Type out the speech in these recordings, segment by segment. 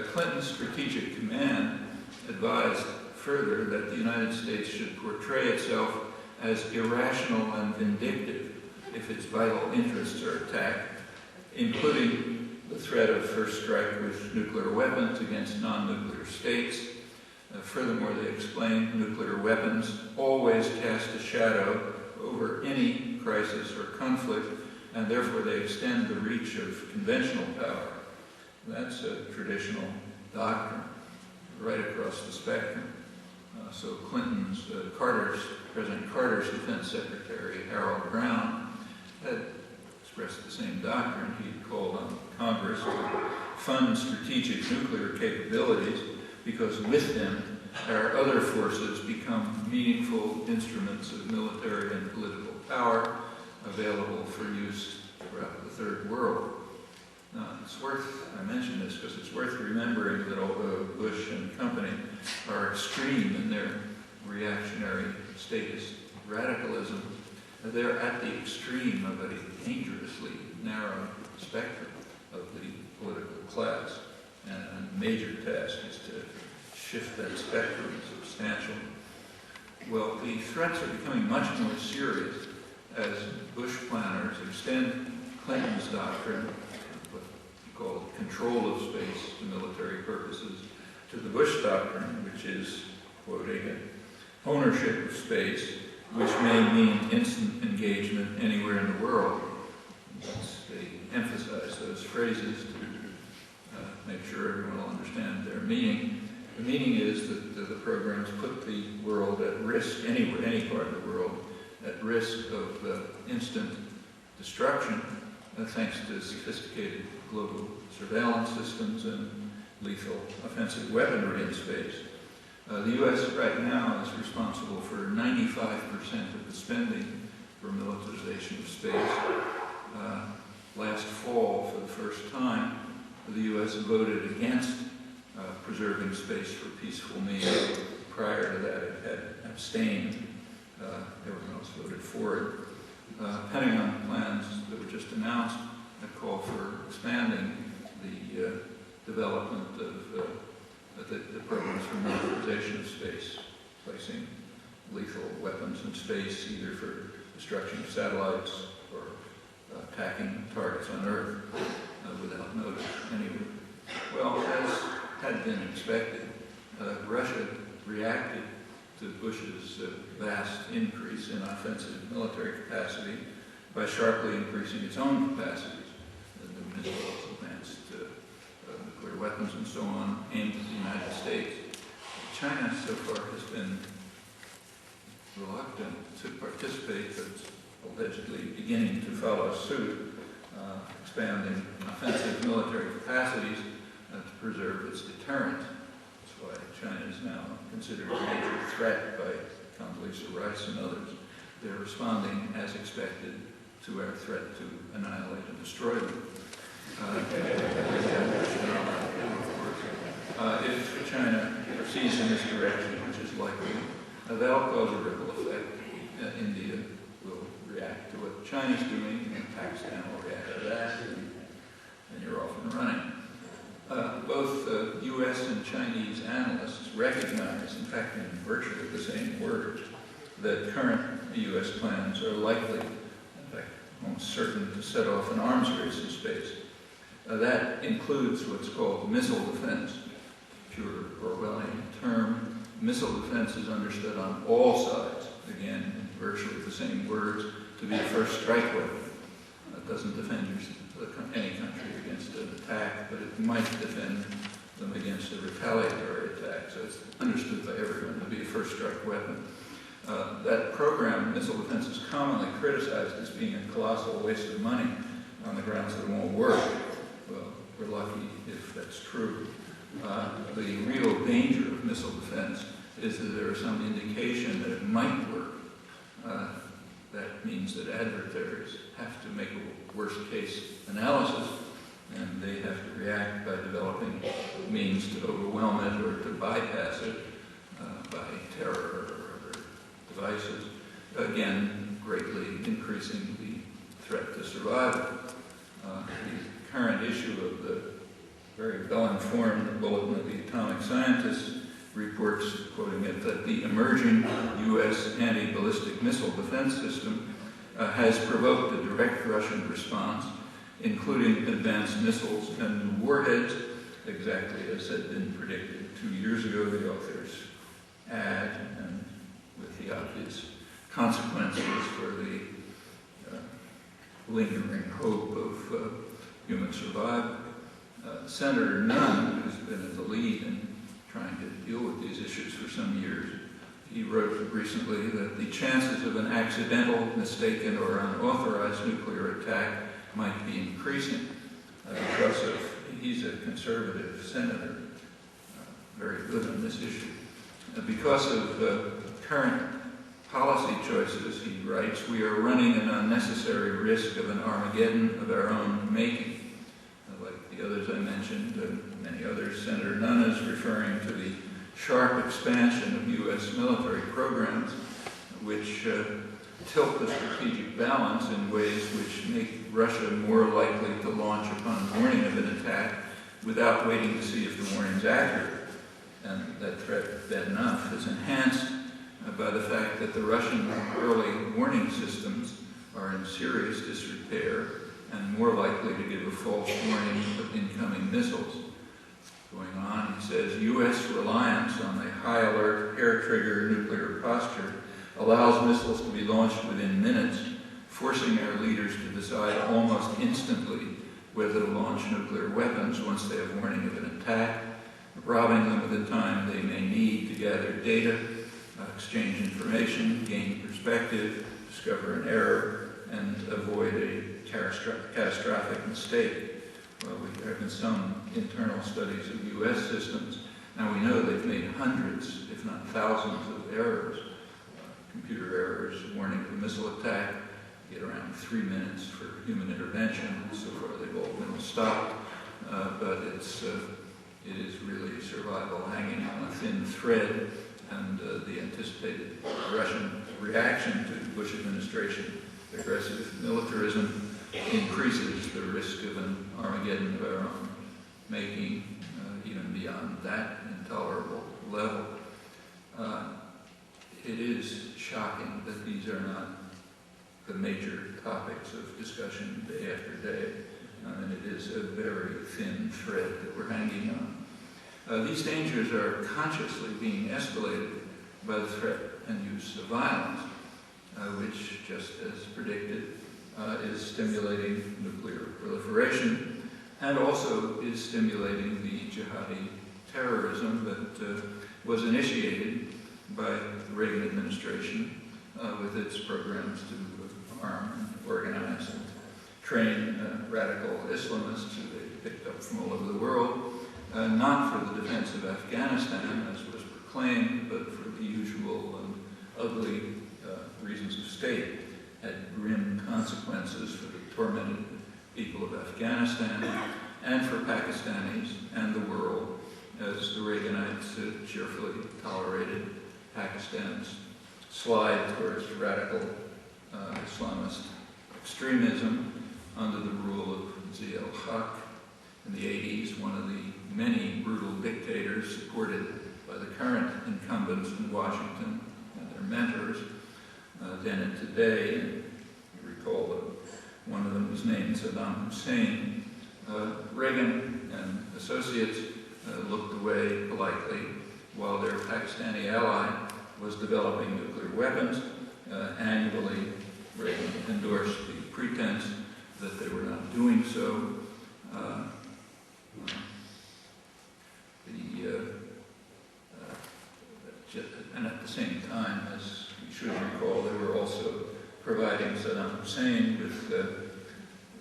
Clinton's Strategic Command advised further that the United States should portray itself as irrational and vindictive if its vital interests are attacked, including the threat of first strike with nuclear weapons against non-nuclear states. Furthermore, they explained nuclear weapons always cast a shadow over any crisis or conflict, and therefore they extend the reach of conventional power. That's a traditional doctrine right across the spectrum. So Clinton's, President Carter's Defense Secretary, Harold Brown, had expressed the same doctrine. He called on Congress to fund strategic nuclear capabilities because with them, our other forces become meaningful instruments of military and political power available for use throughout the Third World. Now, I mention this because it's worth remembering that although Bush and company are extreme in their reactionary statist radicalism, they're at the extreme of a dangerously narrow spectrum of the political class. And a major task is to shift that spectrum substantially. Well, the threats are becoming much more serious as Bush planners extend Clinton's doctrine, what he called control of space to military purposes, to the Bush doctrine, which is, quoting, ownership of space, which may mean instant engagement anywhere in the world. They emphasize those phrases to make sure everyone will understand their meaning. The meaning is that the programs put the world at risk, any part of the world, at risk of instant destruction, thanks to sophisticated global surveillance systems and lethal offensive weaponry in space. The U.S. right now is responsible for 95% of the spending for militarization of space. Last fall, for the first time, the U.S. voted against preserving space for peaceful means. Prior to that, it had abstained. Everyone else voted for it. Pentagon plans that were just announced that call for expanding the development of the programs for militarization of space, placing lethal weapons in space, either for destruction of satellites or attacking targets on Earth without notice anywhere. Well, as had been expected, Russia reacted to Bush's vast increase in offensive military capacity by sharply increasing its own capacities. The missiles, advanced nuclear weapons and so on, aimed at the United States. China so far has been reluctant to participate, but it's allegedly beginning to follow suit, expanding offensive military capacities to preserve its deterrent. That's why China is now considered a major threat by Condoleezza Rice and others. They're responding as expected to our threat to annihilate and destroy them. If China proceeds in this direction, which is likely, that'll cause a ripple effect. India will react to what China's doing, and Pakistan will react to that, and you're off and running. Both U.S. and Chinese analysts recognize, in fact, in virtually the same words, that current U.S. plans are likely, in fact, almost certain to set off an arms race in space. That includes what's called missile defense, pure Orwellian term. Missile defense is understood on all sides, again, in virtually the same words, to be a first strike weapon. It doesn't defend any country against an attack, but it might defend them against a retaliatory attack. So it's understood by everyone to be a first strike weapon. That program, missile defense, is commonly criticized as being a colossal waste of money on the grounds that it won't work. Well, we're lucky if that's true. The real danger of missile defense is that there is some indication that it might work. That means that adversaries have to make a worst-case analysis, and they have to react by developing means to overwhelm it or to bypass it by terror or other devices, again, greatly increasing the threat to survival. The current issue of the very well-informed Bulletin of the Atomic Scientists reports, quoting it, that the emerging U.S. anti-ballistic missile defense system has provoked a direct Russian response, including advanced missiles and warheads, exactly as had been predicted 2 years ago, the authors add, and with the obvious consequences for the lingering hope of human survival. Senator Nunn, who's been in the lead in trying to deal with these issues for some years, he wrote recently that the chances of an accidental, mistaken, or unauthorized nuclear attack might be increasing because of, he's a conservative senator, very good on this issue. Because of current policy choices, he writes, we are running an unnecessary risk of an Armageddon of our own making. Like the others I mentioned, many others, Senator Nunn is referring to the sharp expansion of U.S. military programs, which tilt the strategic balance in ways which make Russia more likely to launch upon warning of an attack without waiting to see if the warning is accurate. And that threat, bad enough, is enhanced by the fact that the Russian early warning systems are in serious disrepair and more likely to give a false warning of incoming missiles. Going on, he says, U.S. reliance on a high-alert, hair-trigger nuclear posture allows missiles to be launched within minutes, forcing our leaders to decide almost instantly whether to launch nuclear weapons once they have warning of an attack, robbing them of the time they may need to gather data, exchange information, gain perspective, discover an error, and avoid a catastrophic mistake. Well, there have been some internal studies of U.S. systems. Now we know they've made hundreds, if not thousands, of errors, computer errors, warning of a missile attack. You get around 3 minutes for human intervention. So far they've all been stopped, but it is really survival hanging on a thin thread, and the anticipated Russian reaction to the Bush administration aggressive militarism increases the risk of an Armageddon of our own making, even beyond that intolerable level. It is shocking that these are not the major topics of discussion day after day, and it is a very thin thread that we're hanging on. These dangers are consciously being escalated by the threat and use of violence, which, just as predicted, is stimulating nuclear proliferation and also is stimulating the jihadi terrorism that was initiated by the Reagan administration with its programs to arm and organize and train radical Islamists who they picked up from all over the world, not for the defense of Afghanistan, as was proclaimed, but for the usual and ugly reasons of state, had grim consequences for the tormented people of Afghanistan and for Pakistanis and the world, as the Reaganites cheerfully tolerated Pakistan's slide towards radical Islamist extremism under the rule of Zia-ul-Haq. In the 80s, one of the many brutal dictators supported by the current incumbents in Washington and their mentors, then and today, and you recall that one of them was named Saddam Hussein. Reagan and associates looked away politely while their Pakistani ally was developing nuclear weapons. Annually, Reagan endorsed the pretense that they were not doing so. And at the same time, as you should recall, they were also providing Saddam Hussein with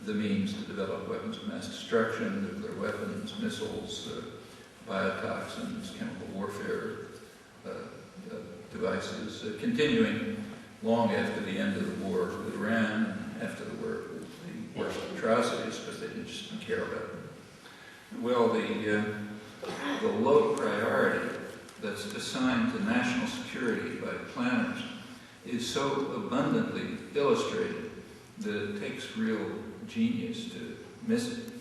the means to develop weapons of mass destruction, nuclear weapons, missiles, biotoxins, chemical warfare devices, continuing long after the end of the war with Iran, after the war with the worst atrocities, because they just didn't care about them. Well, the low priority that's assigned to national security by planners is so abundantly illustrated that it takes real genius to miss it.